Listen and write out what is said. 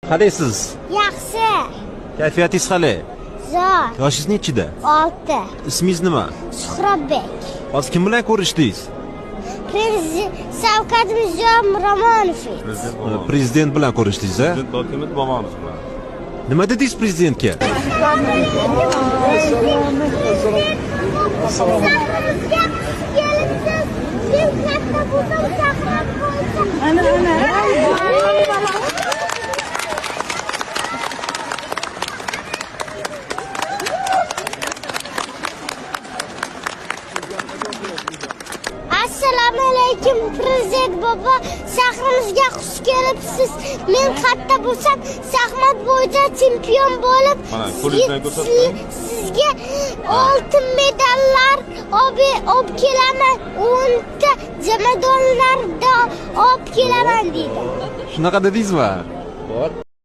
Qalaysiz? Yaxshi. Kayfiyatingiz qalay? Zo'r. Yoshingiz nechida? 6. Ismingiz nima? Shuhratbek. Hozir kim bilan ko'rishdingiz? Shavkat Mirziyoyev. Prezident bilan ko'rishdingiz, a? Prezident To'ychimat Bomonov bilan. Nima dedingiz prezidentga? Assalomu alaykum prezident bobo, shahrimizga xush kelibsiz. Men katta bo'lsam, shaxmat bo'yicha chempion bo'lib, sizga oltin medallar olib kelaman, 10 ta jamoadonlarda olib kelaman dedi. Shunaqa dedingizmi?